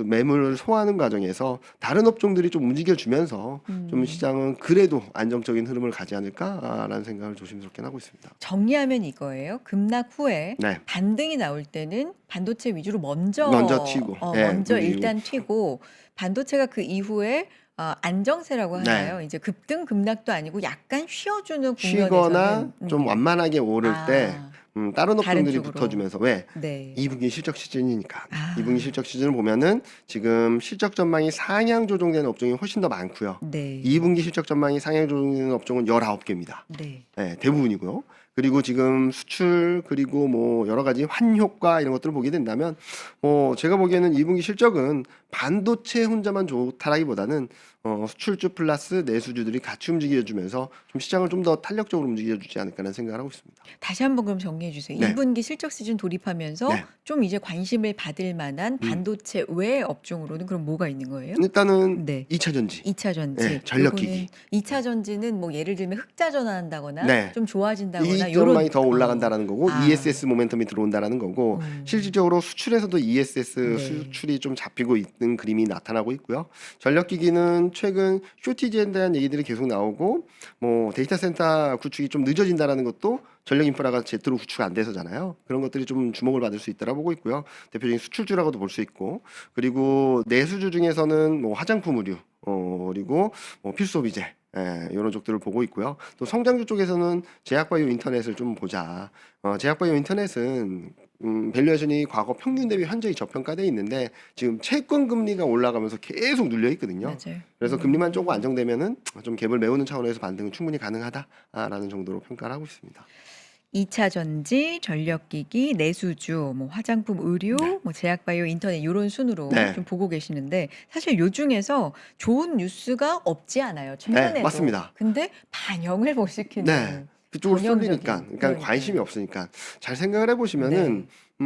매물을 소화하는 과정에서 다른 업종들이 좀 움직여주면서 좀 시장은 그래도 안정적인 흐름을 가지 않을까라는 생각을 조심스럽게 하고 있습니다. 정리하면 이거예요. 급락 후에 네. 반등이 나올 때는 반도체 위주로 먼저 튀고, 먼저 움직이고. 일단 튀고 반도체가 그 이후에 안정세라고 네. 하나요? 이제 급등 급락도 아니고 약간 쉬어주는 쉬거나 국면에서는 좀 완만하게 오를 때 다른 다른 업종들이 쪽으로. 붙어주면서 왜? 네. 2분기 실적 시즌이니까. 아. 2분기 실적 시즌을 보면은 지금 실적 전망이 상향 조정되는 업종이 훨씬 더 많고요. 네. 2분기 실적 전망이 상향 조정되는 업종은 19개입니다. 네. 네, 대부분이고요. 그리고 지금 수출 그리고 뭐 여러 가지 환효과 이런 것들을 보게 된다면 제가 보기에는 2분기 실적은 반도체 혼자만 좋다라기보다는 수출주 플러스 내수주들이 같이 움직여주면서 좀 시장을 좀 더 탄력적으로 움직여주지 않을까라는 생각을 하고 있습니다. 다시 한번 그럼 정리해 주세요. 네. 2분기 실적 시즌 돌입하면서 네. 좀 이제 관심을 받을 만한 반도체 외 업종으로는 그럼 뭐가 있는 거예요? 일단은 네. 2차 전지. 2차 전지. 네, 전력기기. 2차 전지는 뭐 예를 들면 흑자 전환한다거나 네. 좀 좋아진다거나 이익 요런 전망이 더 올라간다라는 거고 아. ESS 모멘텀이 들어온다라는 거고 실질적으로 수출에서도 ESS 네. 수출이 좀 잡히고 있는 그림이 나타나고 있고요. 전력기기는 최근 쇼티지에 대한 얘기들이 계속 나오고 뭐 데이터 센터 구축이 좀 늦어진다라는 것도 전력 인프라가 제대로 구축 안 돼서잖아요. 그런 것들이 좀 주목을 받을 수 있다라 보고 있고요. 대표적인 수출주라고도 볼 수 있고 그리고 내수주 중에서는 뭐 화장품 의류 그리고 뭐 필수 소비재 이런 쪽들을 보고 있고요. 또 성장주 쪽에서는 제약바이오 인터넷을 좀 보자. 제약바이오 인터넷은 밸류에이션이 과거 평균 대비 현저히 저평가돼 있는데 지금 채권 금리가 올라가면서 계속 눌려 있거든요. 맞아요. 그래서 금리만 조금 안정되면은 좀 갭을 메우는 차원에서 반등은 충분히 가능하다라는 정도로 평가를 하고 있습니다. 2차 전지, 전력기기, 내수주, 뭐 화장품, 의류, 네. 뭐 제약바이오, 인터넷 이런 순으로 네. 좀 보고 계시는데 사실 요 중에서 좋은 뉴스가 없지 않아요. 최근에도. 맞습니다. 근데 반영을 못 시키는. 네. 그쪽으로 전형적인. 쏠리니까, 그러니까 그러니까요. 관심이 없으니까 잘 생각을 해보시면은 네.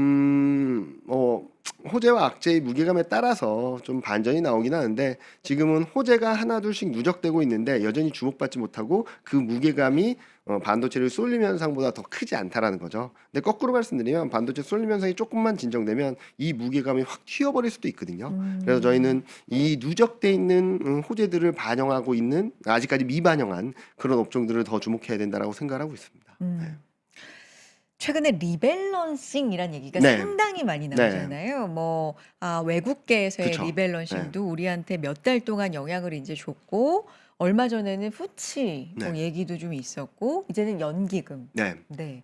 호재와 악재의 무게감에 따라서 좀 반전이 나오긴 하는데 지금은 호재가 하나 둘씩 누적되고 있는데 여전히 주목받지 못하고 그 무게감이 반도체를 쏠림 현상보다 더 크지 않다라는 거죠. 근데 거꾸로 말씀드리면 반도체 쏠림 현상이 조금만 진정되면 이 무게감이 확 튀어버릴 수도 있거든요. 그래서 저희는 이 누적돼 있는 호재들을 반영하고 있는 아직까지 미반영한 그런 업종들을 더 주목해야 된다라고 생각을 하고 있습니다. 최근에 리밸런싱이란 얘기가 네. 상당히 많이 네. 나오잖아요. 뭐 외국계에서의 그쵸. 리밸런싱도 우리한테 몇 달 동안 영향을 이제 줬고 얼마 전에는 푸치 뭐 네. 얘기도 좀 있었고 이제는 연기금. 네. 네.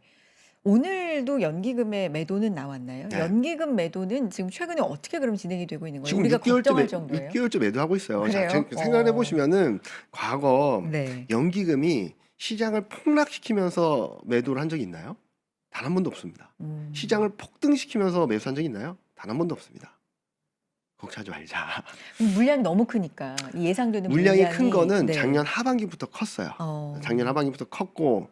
오늘도 연기금의 매도는 나왔나요? 네. 연기금 매도는 지금 최근에 어떻게 그럼 진행이 되고 있는 거예요? 지금 우리가 6개월째 걱정할 정도예요? 6개월째 매도하고 있어요. 그래요? 생각을 해보시면은 과거 네. 연기금이 시장을 폭락시키면서 매도를 한 적이 있나요? 단 한 번도 없습니다. 시장을 폭등시키면서 매수한 적이 있나요? 단 한 번도 없습니다. 걱정하지 말자. 물량이 너무 크니까 이 예상되는 물량이 큰 거는 네. 작년 하반기부터 컸어요. 어, 작년 하반기부터 컸고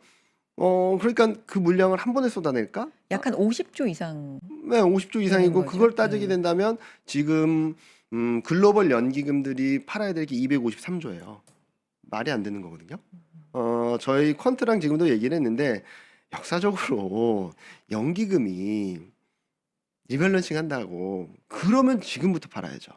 그러니까 그 물량을 한 번에 쏟아낼까? 약간 50조 이상. 네, 50조 이상이고 거죠. 그걸 따지게 된다면 지금 글로벌 연기금들이 팔아야 될 게 253조예요. 말이 안 되는 거거든요. 저희 퀀트랑 지금도 얘기를 했는데 역사적으로 연기금이 리밸런싱 한다고 그러면 지금부터 팔아야죠.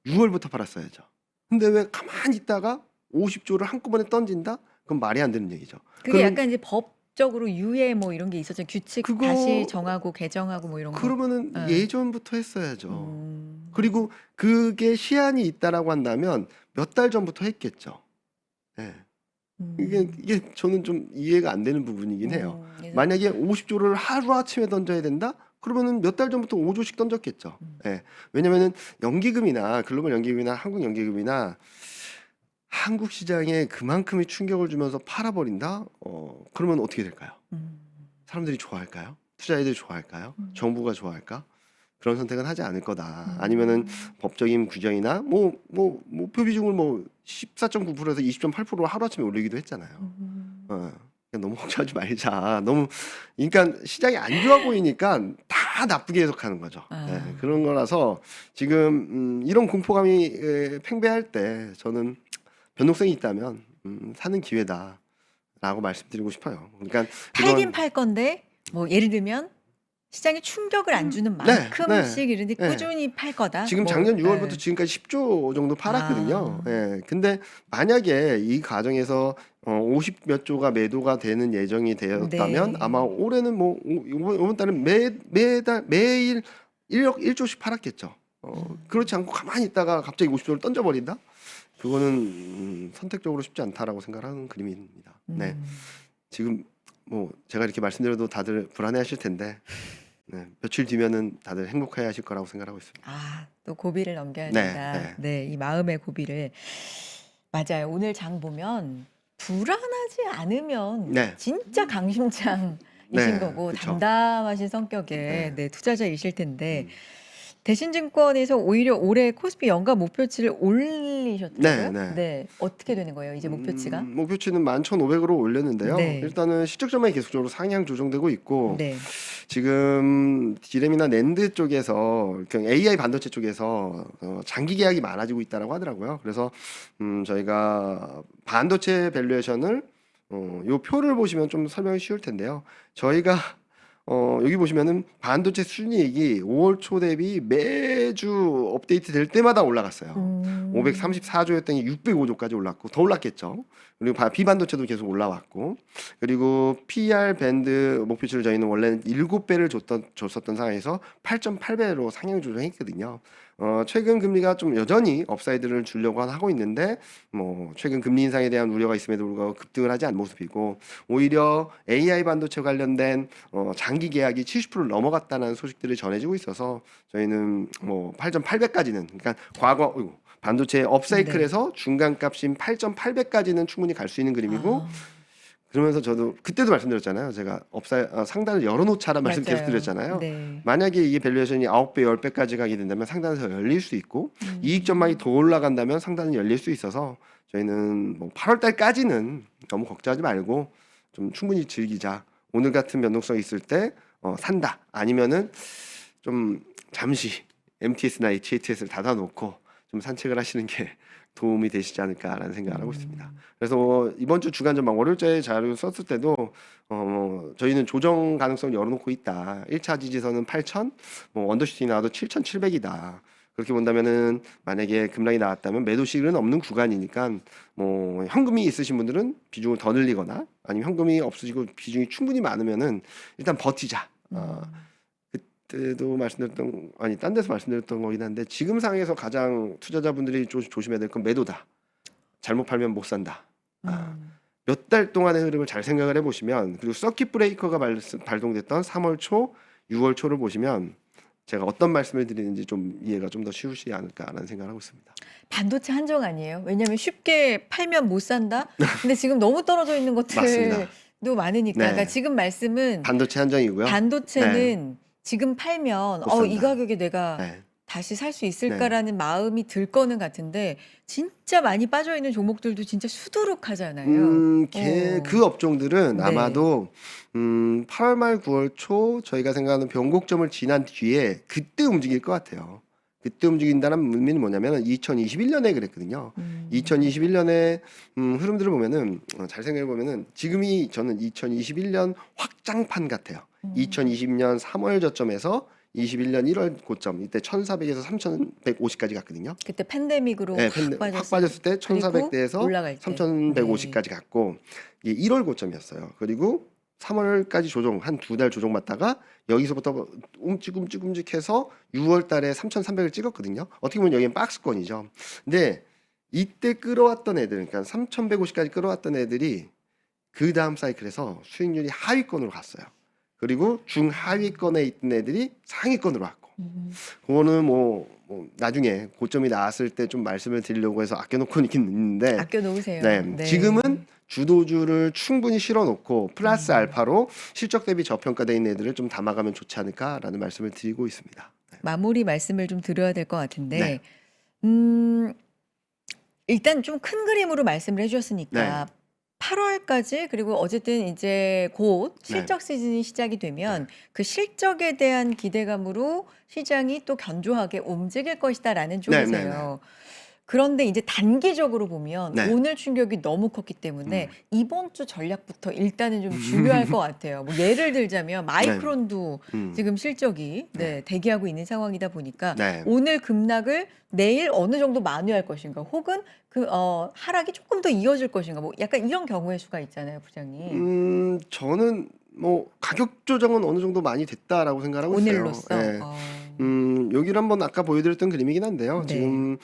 6월부터 팔았어야죠. 근데 왜 가만히 있다가 50조를 한꺼번에 던진다? 그건 말이 안 되는 얘기죠. 그게 그럼- 약간 이제 법적으로 유예 뭐 이런 게 있었잖아요. 규칙 그거- 다시 정하고 개정하고 뭐 이런 거. 그러면은 네. 예전부터 했어야죠. 음. 그리고 그게 시한이 있다라고 한다면 몇 달 전부터 했겠죠. 네. 음. 이게 저는 좀 이해가 안 되는 부분이긴 해요. 그래서- 만약에 50조를 하루 아침에 던져야 된다? 그러면은 몇 달 전부터 5조씩 던졌겠죠. 예. 왜냐면은 연기금이나 글로벌 연기금이나 한국 연기금이나 한국 시장에 그만큼의 충격을 주면서 팔아버린다? 그러면 어떻게 될까요? 사람들이 좋아할까요? 투자자들이 좋아할까요? 정부가 좋아할까? 그런 선택은 하지 않을 거다. 아니면은 법적인 규정이나 뭐 표비중을 뭐 14.9%에서 20.8%로 하루아침에 올리기도 했잖아요. 그냥 너무 걱정하지 말자. 너무 그러니까 시장이 안 좋아 보이니까 다 나쁘게 해석하는 거죠. 네, 아. 그런 거라서 지금 이런 공포감이 팽배할 때 저는 변동성이 있다면 사는 기회다라고 말씀드리고 싶어요. 그러니까 팔긴 이런 팔 건데 뭐 예를 들면 시장에 충격을 안 주는 네, 만큼씩 이런데 네. 꾸준히 팔 거다. 지금 뭐 작년 6월부터 예. 지금까지 10조 정도 팔았거든요. 아. 예. 근데 만약에 이 과정에서 50 몇 조가 매도가 되는 예정이 되었다면 아마 네. 올해는 뭐 이번 달은 매달 매일 1억 1조씩 팔았겠죠. 그렇지 않고 가만히 있다가 갑자기 50조를 던져 버린다? 그거는 선택적으로 쉽지 않다라고 생각하는 그림입니다. 네. 음. 지금 뭐 제가 이렇게 말씀드려도 다들 불안해하실 텐데 네, 며칠 뒤면은 다들 행복해하실 거라고 생각하고 있습니다. 아, 또 고비를 넘겨야 네, 된다. 네. 네, 이 마음의 고비를. 맞아요. 오늘 장 보면 불안하지 않으면 네. 진짜 강심장이신 네, 거고 그쵸. 담담하신 성격의 네. 네, 투자자이실 텐데 음. 대신증권에서 오히려 올해 코스피 연간 목표치를 올리셨더라고요. 네, 네. 네, 어떻게 되는 거예요? 이제 목표치가? 목표치는 11,500으로 올렸는데요. 네. 일단은 시적 전망이 계속적으로 상향 조정되고 있고 네. 지금 디램이나 낸드 쪽에서 그냥 AI 반도체 쪽에서 장기 계약이 많아지고 있다라고 하더라고요. 그래서 저희가 반도체 밸류에이션을 요 표를 보시면 좀 설명이 쉬울 텐데요. 저희가 여기 보시면은 반도체 순이익이 5월 초 대비 매주 업데이트 될 때마다 올라갔어요. 음. 534조였더니 605조까지 올랐고 더 올랐겠죠. 그리고 비반도체도 계속 올라왔고 그리고 PER 밴드 목표치를 저희는 원래는 7배를 줬었던 상황에서 8.8배로 상향 조정했거든요. 최근 금리가 좀 여전히 업사이드를 주려고 하고 있는데 뭐 최근 금리 인상에 대한 우려가 있음에도 불구하고 급등을 하지 않은 모습이고 오히려 AI 반도체 관련된 장기 계약이 70%를 넘어갔다는 소식들이 전해지고 있어서 저희는 뭐 8.8배까지는 그러니까 과거 반도체 업사이클에서 중간값인 8.8배까지는 충분히 갈 수 있는 그림이고 아, 그러면서 저도 그때도 말씀드렸잖아요. 제가 상단을 열어놓자라는 말씀 계속 맞아요. 드렸잖아요. 네. 만약에 이게 밸류에이션이 9배, 10배까지 가게 된다면 상단에서 열릴 수 있고 이익 전망이 더 올라간다면 상단은 열릴 수 있어서 저희는 뭐 8월 달까지는 너무 걱정하지 말고 좀 충분히 즐기자. 오늘 같은 변동성이 있을 때 산다. 아니면은 좀 잠시 MTS나 HTS를 닫아놓고 좀 산책을 하시는 게 도움이 되시지 않을까라는 생각을 하고 있습니다. 그래서 이번 주 주간 전망 월요일자에 자료 썼을 때도 저희는 조정 가능성 열어놓고 있다. 1차 지지선은 8,000, 뭐 언더슈팅이 나와도 7,700이다. 그렇게 본다면은 만약에 급락이 나왔다면 매도실은 없는 구간이니까 뭐 현금이 있으신 분들은 비중을 더 늘리거나 아니면 현금이 없으시고 비중이 충분히 많으면은 일단 버티자. 그때도 말씀드렸던 아니 딴 데서 말씀드렸던 거긴 한데 지금 상황에서 가장 투자자분들이 조심해야 될 건 매도다. 잘못 팔면 못 산다. 몇 달 동안의 흐름을 잘 생각을 해보시면 그리고 서킷 브레이커가 발동됐던 3월 초, 6월 초를 보시면 제가 어떤 말씀을 드리는지 좀 이해가 좀 더 쉬우시지 않을까라는 생각을 하고 있습니다. 반도체 한정 아니에요? 왜냐하면 쉽게 팔면 못 산다. 근데 지금 너무 떨어져 있는 맞습니다. 것들도 많으니까. 네. 그러니까 지금 말씀은 반도체 한정이고요. 반도체는 지금 팔면 못 산다. 이 가격에 내가 네. 다시 살 수 있을까라는 마음이 들 거는 같은데 진짜 많이 빠져 있는 종목들도 진짜 수두룩하잖아요. 그 업종들은 네. 아마도 8월 말 9월 초 저희가 생각하는 변곡점을 지난 뒤에 그때 움직일 것 같아요. 그때 움직인다는 의미는 뭐냐면 2021년에 그랬거든요. 2021년에 흐름들을 보면은 잘 생각해 보면은 지금이 저는 2021년 확장판 같아요. 2020년 3월 저점에서 21년 1월 고점 이때 1,400에서 3,150까지 갔거든요. 그때 팬데믹으로 네, 확 빠졌을 때 그리고 1,400대에서 올라갈 때. 3,150까지 갔고 이게 1월 고점이었어요. 그리고 3월까지 조정 한 2달 조정받다가 여기서부터 움직해서 6월 달에 3,300을 찍었거든요. 어떻게 보면 여기는 박스권이죠. 근데 이때 끌어왔던 애들 그러니까 3,150까지 끌어왔던 애들이 그 다음 사이클에서 수익률이 하위권으로 갔어요. 그리고 중하위권에 있던 애들이 상위권으로 왔고 그거는 뭐 나중에 고점이 나왔을 때 좀 말씀을 드리려고 해서 아껴놓고 있긴 있는데 아껴 놓으세요. 네, 지금은 주도주를 충분히 실어놓고 플러스 알파로 실적 대비 저평가되어 있는 애들을 좀 담아가면 좋지 않을까라는 말씀을 드리고 있습니다. 네. 마무리 말씀을 좀 드려야 될 것 같은데 네. 일단 좀 큰 그림으로 말씀을 해주셨으니까 8월까지 그리고 어쨌든 이제 곧 네. 실적 시즌이 시작이 네. 되면 그 실적에 대한 기대감으로 시장이 또 견조하게 움직일 것이다라는 네네네. 쪽이세요. 그런데 이제 단기적으로 보면 네. 오늘 충격이 너무 컸기 때문에 음. 이번 주 전략부터 일단은 좀 중요할 것 같아요. 뭐 예를 들자면 네. 마이크론도 음. 지금 실적이 네. 대기하고 있는 상황이다 보니까 네. 오늘 급락을 내일 어느 정도 만회할 것인가 혹은 하락이 조금 더 이어질 것인가 뭐 약간 이런 경우의 수가 있잖아요, 부장님. 저는 뭐 가격 조정은 어느 정도 많이 됐다라고 생각하고 있어요. 오늘로써. 예. 여기를 한번 아까 보여드렸던 그림이긴 한데요. 네. 지금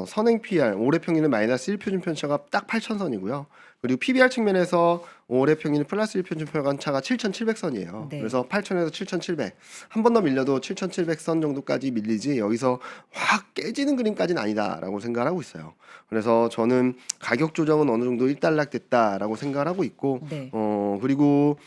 선행 PR 올해 평균은 마이너스 1표준 편차가 딱 8,000선이고요. 그리고 PBR 측면에서 올해 평균 플러스 1표준 편차가 7,700선이에요. 네. 그래서 8,000에서 7,700. 한 번 더 밀려도 7,700선 정도까지 밀리지 여기서 확 깨지는 그림까지는 아니다라고 생각을 하고 있어요. 그래서 저는 가격 조정은 어느 정도 일단락됐다라고 생각을 하고 있고 네. 그리고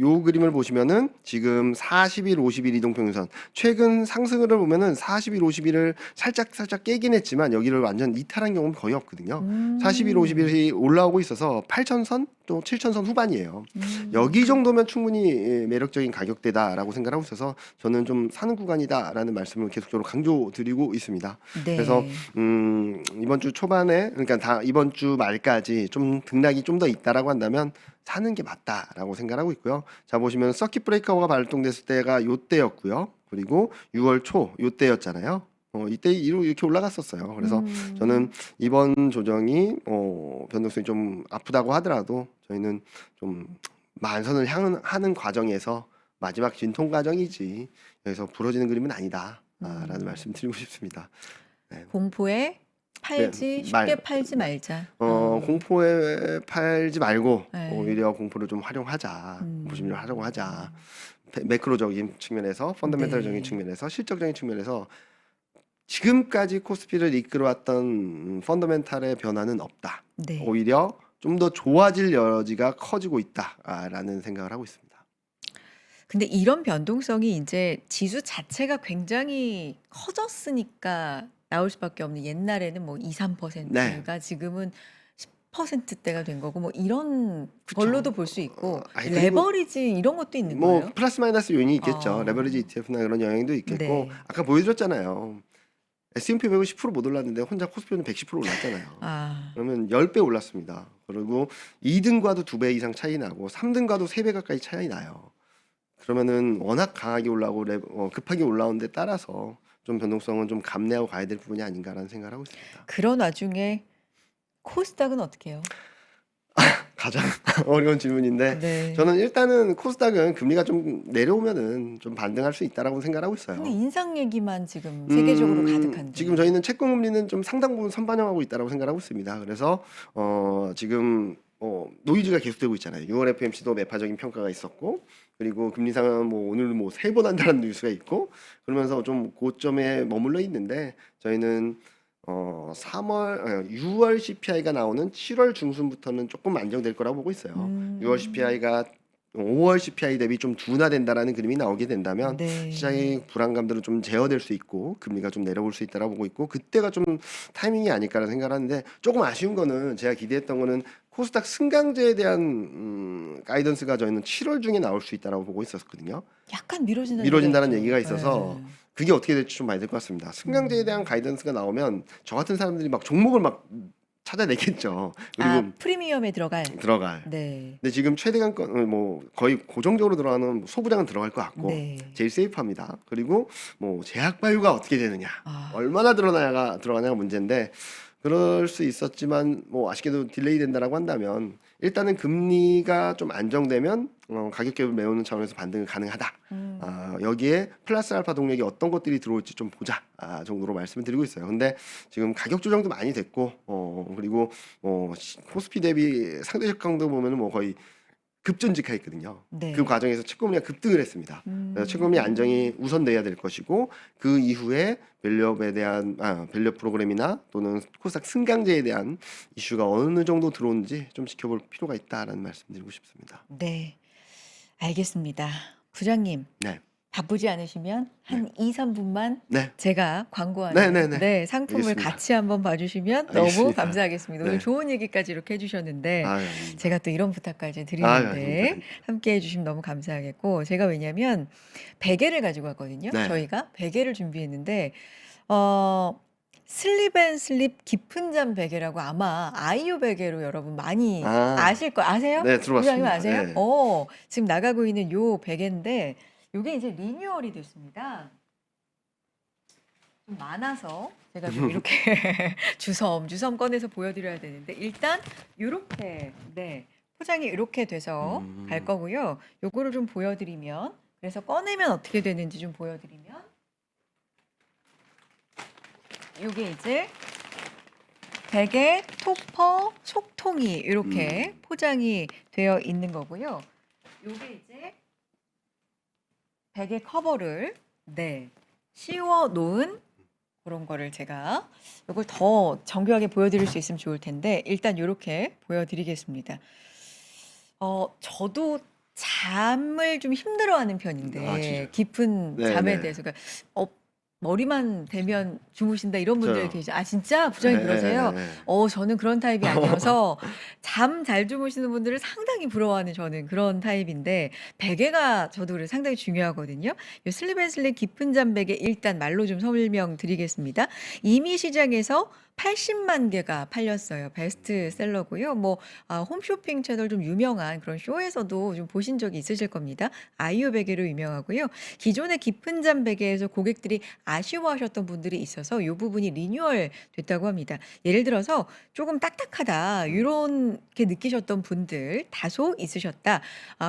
요 그림을 보시면은 지금 40일, 50일 이동평균선 최근 상승을 보면은 40일, 50일을 살짝 깨긴 했지만 여기를 완전 이탈한 경우는 거의 없거든요. 40일, 50일이 올라오고 있어서 8,000선 또 7,000선 후반이에요. 여기 정도면 충분히 매력적인 가격대다라고 생각하고 있어서 저는 좀 사는 구간이다라는 말씀을 계속적으로 강조드리고 있습니다. 그래서 네. 이번 주 초반에 그러니까 이번 주 말까지 좀 등락이 좀 더 있다라고 한다면 사는 게 맞다라고 생각하고 있고요. 자 보시면 서킷 브레이커가 발동됐을 때가 요때였고요. 그리고 6월 초 요때였잖아요. 이때 이렇게 올라갔었어요. 그래서 저는 이번 조정이 변동성이 좀 아프다고 하더라도 저희는 좀 만선을 하는 과정에서 마지막 진통 과정이지 여기서 부러지는 그림은 아니다라는 말씀 드리고 싶습니다. 네. 공포에 팔지 쉽게 팔지 말자. 공포에 팔지 말고 네. 오히려 공포를 좀 활용하자, 공포 심리를 활용하자. 매크로적인 측면에서, 펀더멘털적인 네. 측면에서, 실적적인 측면에서 지금까지 코스피를 이끌어왔던 펀더멘탈의 변화는 없다. 네. 오히려 좀 더 좋아질 여지가 커지고 있다라는 생각을 하고 있습니다. 근데 이런 변동성이 이제 지수 자체가 굉장히 커졌으니까 나올 수밖에 없는 옛날에는 뭐 2~3%가 지금은 10%대가 된 거고 뭐 이런 그쵸. 걸로도 볼 수 있고 아니, 그리고 레버리지 이런 것도 있는 뭐 거예요? 플러스 마이너스 요인이 있겠죠. 레버리지 어. ETF나 그런 영향도 있겠고 네. 아까 보여드렸잖아요. S&P 500은 10% 못 올랐는데 혼자 코스피는 110% 올랐잖아요. 아. 그러면 10배 올랐습니다. 그리고 2등과도 2배 이상 차이 나고 3등과도 3배 가까이 차이 나요. 그러면은 워낙 강하게 올라오고 급하게 올라온 데 따라서 좀 변동성은 좀 감내하고 가야 될 부분이 아닌가라는 생각을 하고 있습니다. 그런 와중에 코스닥은 어떻게 해요? 가장 어려운 질문인데 네. 저는 일단은 코스닥은 금리가 좀 내려오면은 좀 반등할 수 있다라고 생각하고 근데 있어요. 인상 얘기만 지금 세계적으로 가득한데. 지금 저희는 채권 금리는 좀 상당 부분 선반영하고 있다라고 생각하고 있습니다. 그래서 지금 노이즈가 계속되고 있잖아요. 6월 FMC도 매파적인 평가가 있었고 그리고 금리 상황은 뭐 오늘 뭐 3번 한다는 뉴스가 있고 그러면서 좀 고점에 머물러 있는데 저희는 6월 CPI가 나오는 7월 중순부터는 조금 안정될 거라고 보고 있어요. 6월 CPI가 5월 CPI 대비 좀 둔화된다라는 그림이 나오게 된다면 네. 시장의 불안감들은 좀 제어될 수 있고 금리가 좀 내려올 수 있다라고 보고 있고 그때가 좀 타이밍이 아닐까라는 생각을 하는데 조금 아쉬운 거는 제가 기대했던 거는 코스닥 승강제에 대한 가이던스가 저희는 7월 중에 나올 수 있다라고 보고 있었거든요. 약간 미뤄진다는 미뤄진다는 얘기가 얘기가 있죠. 있어서 네. 그게 어떻게 될지 좀 봐야 될 것 같습니다. 승강제에 대한 가이던스가 나오면 저 같은 사람들이 막 종목을 막 찾아내겠죠. 그리고 프리미엄에 들어갈. 들어갈. 네. 근데 지금 최대간권 뭐 거의 고정적으로 들어가는 소부장은 들어갈 것 같고 네. 제일 세이프합니다. 그리고 뭐 제약 바이오가 어떻게 되느냐, 얼마나 들어가냐가 문제인데 그럴 수 있었지만 뭐 아쉽게도 딜레이 된다라고 한다면 일단은 금리가 좀 안정되면 가격 갭을 메우는 차원에서 반등이 가능하다. 여기에 플러스 알파 동력이 어떤 것들이 들어올지 좀 보자 정도로 말씀을 드리고 있어요. 근데 지금 가격 조정도 많이 됐고 그리고 코스피 대비 상대적 강도 보면은 뭐 거의 급전직하였거든요. 네. 그 과정에서 채권금리가 급등을 했습니다. 그래서 채권금리 안정이 우선돼야 될 것이고 그 이후에 밸류업에 대한 밸류업 프로그램이나 또는 코스닥 승강제에 대한 이슈가 어느 정도 들어오는지 좀 지켜볼 필요가 있다라는 말씀드리고 싶습니다. 네. 알겠습니다. 부장님. 네. 바쁘지 않으시면 한 2-3분만 네. 제가 광고하는 네네네. 상품을 알겠습니다. 같이 한번 봐주시면 너무 알겠습니다. 감사하겠습니다. 오늘 네. 좋은 얘기까지 이렇게 해주셨는데 아유, 아닙니다. 제가 또 이런 부탁까지 아유, 드리는데 아닙니다. 함께 해주시면 너무 감사하겠고 제가 왜냐면 베개를 가지고 왔거든요. 네. 저희가 베개를 준비했는데 슬립 앤 슬립 깊은 잠 베개라고 아마 아이유 베개로 여러분 많이 아실 거 아세요? 네, 부장님 들어봤습니다. 아세요? 네. 지금 나가고 있는 요 베개인데 요게 이제 리뉴얼이 됐습니다. 좀 많아서 제가 좀 이렇게 주섬 꺼내서 보여드려야 되는데 일단 요렇게 포장이 이렇게 돼서 갈 거고요. 요거를 좀 보여드리면 그래서 꺼내면 어떻게 되는지 좀 보여드리면 요게 이제 베개, 토퍼, 속통이 이렇게 포장이 되어 있는 거고요. 요게 이제 베개 커버를 씌워 놓은 그런 거를 제가 요걸 더 정교하게 보여드릴 수 있으면 좋을 텐데 일단 요렇게 보여드리겠습니다. 저도 잠을 좀 힘들어하는 편인데 진짜요? 깊은 네, 잠에 네. 대해서 그러니까 머리만 대면 주무신다 이런 분들 저요. 계시죠. 아 진짜 부장님 그러세요? 네. 저는 그런 타입이 아니어서 잠 잘 주무시는 분들을 상당히 부러워하는 저는 그런 타입인데 베개가 저도 그래서 상당히 중요하거든요. 이 슬립 앤 슬립 깊은 잠 베개 일단 말로 좀 설명드리겠습니다. 이미 시장에서 80만 개가 팔렸어요. 베스트셀러고요. 홈쇼핑 채널 좀 유명한 그런 쇼에서도 좀 보신 적이 있으실 겁니다. 아이유 베개로 유명하고요. 기존의 깊은 잠 베개에서 고객들이 아쉬워하셨던 분들이 있어서 이 부분이 리뉴얼 됐다고 합니다. 예를 들어서 조금 딱딱하다 이렇게 느끼셨던 분들 다소 있으셨다.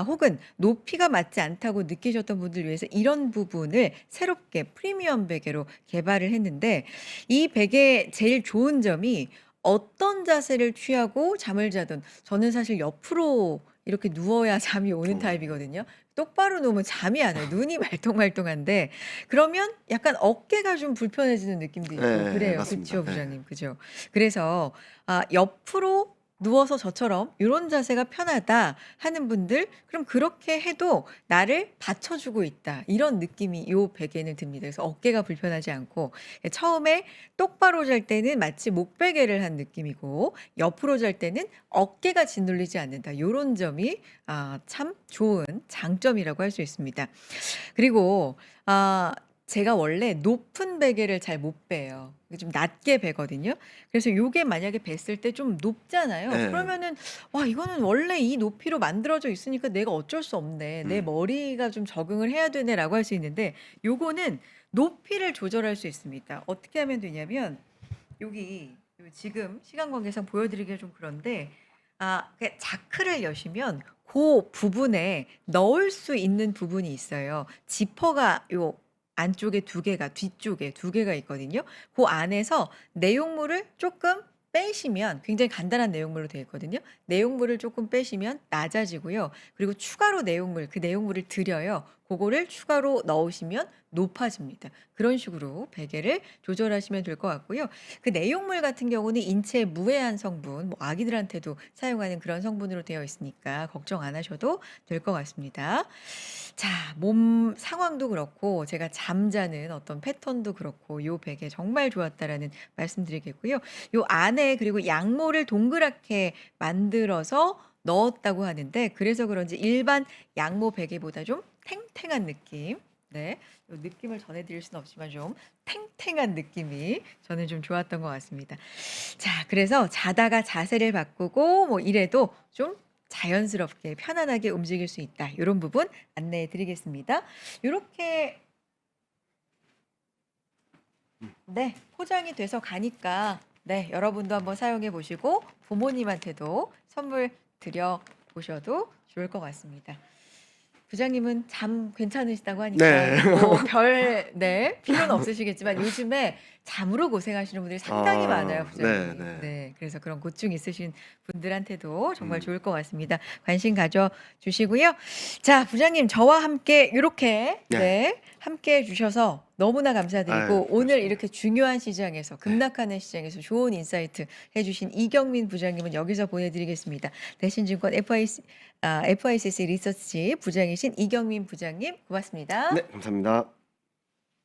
혹은 높이가 맞지 않다고 느끼셨던 분들 위해서 이런 부분을 새롭게 프리미엄 베개로 개발을 했는데 이 베개 제일 좋은 점이 어떤 자세를 취하고 잠을 자든 저는 사실 옆으로 이렇게 누워야 잠이 오는 타입이거든요. 똑바로 누우면 잠이 안 와요. 눈이 말똥말똥한데 그러면 약간 어깨가 좀 불편해지는 느낌도 있고 네, 그래요. 맞습니다. 그쵸 네. 부장님. 그죠? 그래서 옆으로 누워서 저처럼 요런 자세가 편하다 하는 분들 그럼 그렇게 해도 나를 받쳐주고 있다. 이런 느낌이 요 베개는 듭니다. 그래서 어깨가 불편하지 않고 처음에 똑바로 잘 때는 마치 목베개를 한 느낌이고 옆으로 잘 때는 어깨가 짓눌리지 않는다. 요런 점이 참 좋은 장점이라고 할 수 있습니다. 그리고 제가 원래 높은 베개를 잘 못 베요. 좀 낮게 베거든요. 그래서 요게 만약에 뱄을 때 좀 높잖아요. 네. 그러면은 '와 이거는 원래 이 높이로 만들어져 있으니까 내가 어쩔 수 없네. 내 머리가 좀 적응을 해야 되네.'라고 할 수 있는데 요거는 높이를 조절할 수 있습니다. 어떻게 하면 되냐면 여기 지금 시간 관계상 보여드리기가 좀 그런데 자크를 여시면 그 부분에 넣을 수 있는 부분이 있어요. 지퍼가 요 안쪽에 2개가 뒤쪽에 2개가 있거든요. 그 안에서 내용물을 조금 빼시면 굉장히 간단한 내용물로 되어 있거든요. 내용물을 조금 빼시면 낮아지고요. 그리고 추가로 그 내용물을 들여요. 그거를 추가로 넣으시면 높아집니다. 그런 식으로 베개를 조절하시면 될 것 같고요. 그 내용물 같은 경우는 인체에 무해한 성분, 아기들한테도 사용하는 그런 성분으로 되어 있으니까 걱정 안 하셔도 될 것 같습니다. 자, 몸 상황도 그렇고 제가 잠자는 어떤 패턴도 그렇고 요 베개 정말 좋았다라는 말씀드리겠고요. 요 안에 그리고 양모를 동그랗게 만들어서 넣었다고 하는데 그래서 그런지 일반 양모 베개보다 좀 탱탱한 느낌. 요 느낌을 전해드릴 수는 없지만 좀 탱탱한 느낌이 저는 좀 좋았던 것 같습니다. 자, 그래서 자다가 자세를 바꾸고 이래도 좀 자연스럽게 편안하게 움직일 수 있다. 이런 부분 안내해 드리겠습니다. 이렇게 포장이 돼서 가니까 여러분도 한번 사용해 보시고 부모님한테도 선물 드려 보셔도 좋을 것 같습니다. 부장님은 잠 괜찮으시다고 하니까 필요는 없으시겠지만 요즘에 잠으로 고생하시는 분들이 상당히 많아요, 부장님. 그래서 그런 고충 있으신 분들한테도 정말 좋을 것 같습니다. 관심 가져주시고요. 자, 부장님 저와 함께 이렇게 함께 해주셔서 너무나 감사드리고 아유, 오늘 고맙습니다. 이렇게 중요한 시장에서 급락하는 시장에서 좋은 인사이트 해주신 이경민 부장님은 여기서 보내드리겠습니다. 대신증권 FICC 리서치 부장이신 이경민 부장님 고맙습니다. 네, 감사합니다.